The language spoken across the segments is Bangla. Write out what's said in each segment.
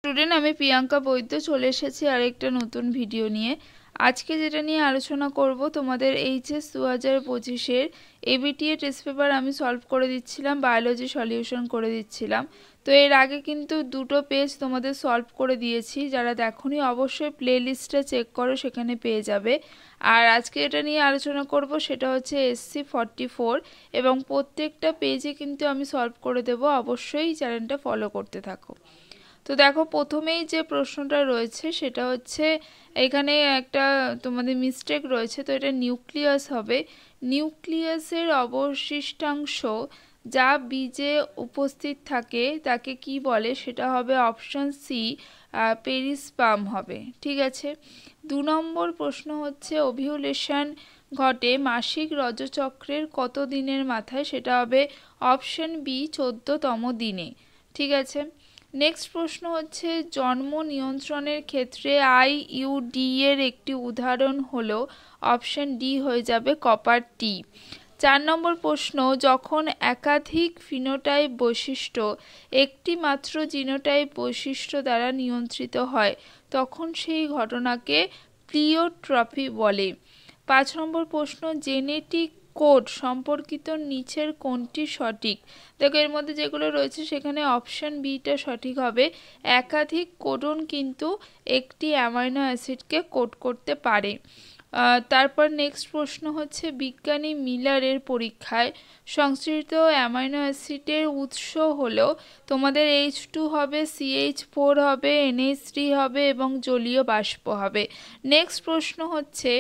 স্টুডেন্ট, আমি প্রিয়াঙ্কা বৈদ্য চলে এসেছি আরেকটা নতুন ভিডিও নিয়ে। আজকে যেটা নিয়ে আলোচনা করব, তোমাদের এইচএস 2025-এর এবিটিএ টেস্ট পেপার আমি সলভ করে দিচ্ছিলাম, বায়োলজি সলিউশন করে দিচ্ছিলাম। তো এর আগে কিন্তু দুটো পেজ তোমাদের সলভ করে দিয়েছি, যারা দেখোনি অবশ্যই প্লে লিস্টটা চেক করো, সেখানে পেয়ে যাবে। আর আজকে এটা নিয়ে আলোচনা করব সেটা হচ্ছে SC 44, এবং প্রত্যেকটা পেজে কিন্তু আমি সলভ করে দেব, অবশ্যই চ্যানেলটা ফলো করতে থাকো। তো দেখো, প্রথমেই যে প্রশ্নটা রয়েছে সেটা হচ্ছে এখানে একটা তোমাদের মিস্টেক রয়েছে, তো এটা নিউক্লিয়াস হবে। নিউক্লিয়াসের অবশিষ্টাংশ যা বীজে উপস্থিত থাকে তাকে কি বলে, সেটা হবে অপশন সি, পেরিস্পার্ম হবে। ঠিক আছে। 2 নম্বর প্রশ্ন হচ্ছে ওভিউলেশন ঘটে মাসিক রজচক্রের কত দিনের মাথায়, সেটা হবে অপশন বি, 14তম দিনে। ঠিক আছে। নেক্সট প্রশ্ন হচ্ছে জন্ম নিয়ন্ত্রণের ক্ষেত্রে IUD এর একটি উদাহরণ হলো অপশন ডি হয়ে যাবে কপার টি। 4 নম্বর প্রশ্ন যখন একাধিক ফিনোটাইপ বৈশিষ্ট্য একটি মাত্র জিনোটাইপ বৈশিষ্ট্য দ্বারা নিয়ন্ত্রিত হয় তখন সেই ঘটনাকে প্লিওট্রপি বলে। 5 নম্বর প্রশ্ন জেনেটিক কোড সম্পর্কিত নিচের কোনটি সঠিক। দেখো, এর মধ্যে যেগুলো রয়েছে সেখানে অপশন বিটা সঠিক হবে। একাধিক কোডন কিন্তু একটি অ্যামাইনো অ্যাসিডকে কোড করতে পারে। তারপর নেক্সট প্রশ্ন হচ্ছে বিজ্ঞানী মিলারের পরীক্ষায় সংশ্লিষ্ট অ্যামাইনো অ্যাসিডের উৎস হলো তোমাদের H2 হবে, CH4 হবে, NH3 হবে এবং জলীয় বাষ্প হবে। নেক্সট প্রশ্ন হচ্ছে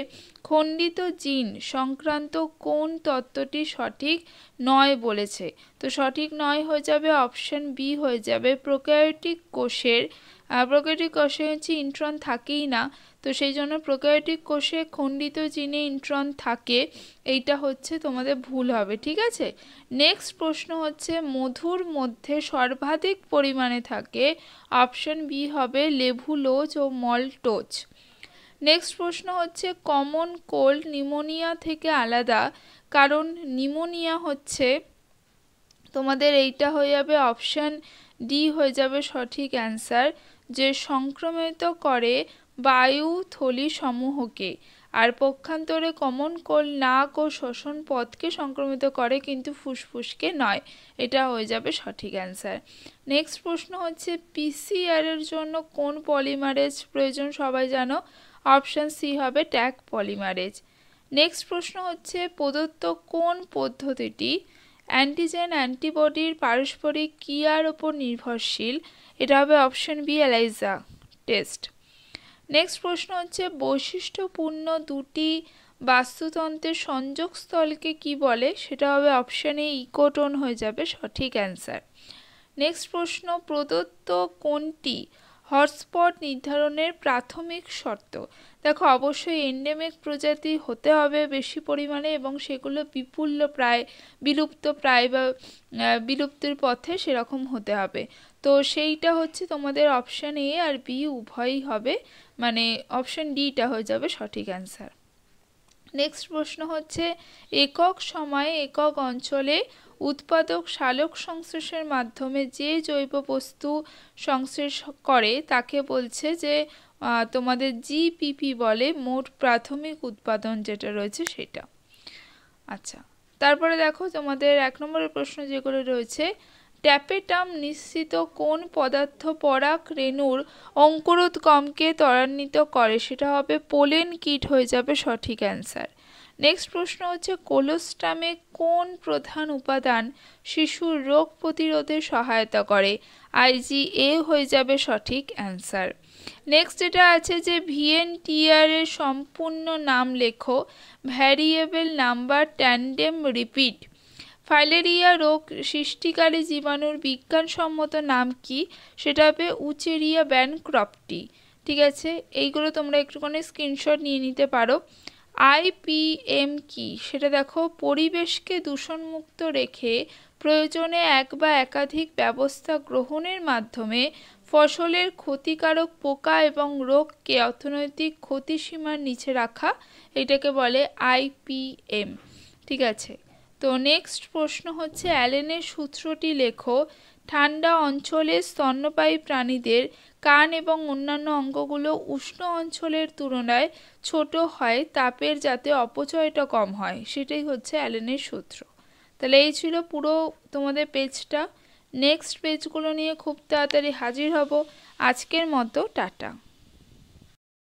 খণ্ডিত জিন সংক্রান্ত কোন তত্ত্বটি সঠিক নয় বলেছে। তো সঠিক নয় হয়ে যাবে অপশন বি হয়ে যাবে প্রোক্যারিওটিক কোষের হচ্ছে ইন্ট্রন থাকেই না, তো সেই জন্য প্রোক্যারিওটিক কোষে খণ্ডিত জিনে ইন্ট্রন থাকে, এইটা হচ্ছে তোমাদের ভুল হবে। ঠিক আছে। নেক্সট প্রশ্ন হচ্ছে মধুর মধ্যে সর্বাধিক পরিমাণে থাকে, অপশন বি হবে লেভুলোজ ও মল্টোজ। নেক্সট প্রশ্ন হচ্ছে কমন কোল্ড নিউমোনিয়া থেকে আলাদা, কারণ নিউমোনিয়া হচ্ছে তোমাদের এইটা হয়ে যাবে অপশন ডি হয়ে যাবে সঠিক অ্যান্সার, যে সংক্রমিত করে বায়ু থলি সমূহকে, আর পক্ষান্তরে কমন কোল্ড নাক ও শ্বসন পথকে সংক্রমিত করে কিন্তু ফুসফুসকে নয়, এটা হয়ে যাবে সঠিক অ্যান্সার। নেক্সট প্রশ্ন হচ্ছে PCR এর জন্য কোন পলিমারেজ প্রয়োজন, সবাই জানো, অপশন সি হবে ট্যাগ পলিমারেজ। নেক্সট প্রশ্ন হচ্ছে প্রদত্ত কোন পদ্ধতিটি অ্যান্টিজেন অ্যান্টিবডির পারস্পরিক ক্রিয়ার ওপর নির্ভরশীল, এটা হবে option B ELISA test. Next প্রশ্ন হচ্ছে বৈশিষ্ট্যপূর্ণ দুটি বাস্তুতন্ত্রের সংযোগস্থলকে কি বলে, সেটা হবে অপশন এ ইকোটোন হয়ে যাবে সঠিক অ্যান্সার। নেক্সট প্রশ্ন প্রদত্ত কোনটি হটস্পট নির্ধারণের প্রাথমিক শর্ত। দেখো, অবশ্যই এন্ডেমিক প্রজাতি হতে হবে বেশি পরিমাণে এবং সেগুলো বিলুপ্ত প্রায় বা বিলুপ্তির পথে সেরকম হতে হবে। তো সেইটা হচ্ছে তোমাদের অপশন এ আর বি উভয়ই হবে, মানে অপশন ডিটা হয়ে যাবে সঠিক অ্যান্সার। নেক্সট প্রশ্ন হচ্ছে একক সময়ে একক অঞ্চলে উৎপাদক সালোক সংশ্লেষের মাধ্যমে যে জৈব বস্তু সংশ্লেষ করে তাকে বলছে যে তোমাদের জিপিপি বলে, মোট প্রাথমিক উৎপাদন যেটা রয়েছে সেটা। আচ্ছা, তারপরে দেখো তোমাদের 1 নম্বরের প্রশ্ন যেগুলো রয়েছে ট্যাপেটাম নিশ্চিত কোন পদার্থ পরাগ রেণুর অঙ্কুরোদ্গমকে ত্বরান্বিত করে, সেটা হবে পোলেন কিট হয়ে যাবে সঠিক অ্যান্সার। নেক্সট প্রশ্ন হচ্ছে কোলোস্টামে কোন প্রধান উপাদান শিশুর রোগ প্রতিরোধে সহায়তা করে, IgA হয়ে যাবে সঠিক অ্যান্সার। নেক্সট যেটা আছে যে VNTR এর সম্পূর্ণ নাম লেখো, variable number tandem repeat. Filaria রোগ সৃষ্টিকারী জীবাণুর বিজ্ঞানসম্মত নাম কি, সেটা হবে উচেরিয়া ব্যানক্রপ্টি। ঠিক আছে, এইগুলো তোমরা একটুখানি স্ক্রিনশট নিয়ে নিতে পারো। IPM কি, সেটা দেখো পরিবেশকে দূষণমুক্ত রেখে প্রয়োজনে এক বা একাধিক ব্যবস্থা গ্রহণের মাধ্যমে ফসলের ক্ষতিকারক পোকা এবং রোগকে অর্থনৈতিক ক্ষতিসীমার নিচে রাখা, এটাকে বলে IPM। ঠিক আছে। তো নেক্সট প্রশ্ন হচ্ছে অ্যালেনের সূত্রটি লেখো, ঠান্ডা অঞ্চলে স্তন্যপায়ী প্রাণীদের কান এবং অন্যান্য অঙ্গগুলো উষ্ণ অঞ্চলের তুলনায় ছোট হয় তাপের যাতে অপচয়টা কম হয়, সেটাই হচ্ছে অ্যালেনের সূত্র। তাহলে এই ছিল পুরো তোমাদের পেজটা। নেক্সট পেজগুলো নিয়ে খুব তাড়াতাড়ি হাজির হব। আজকের মতো টাটা।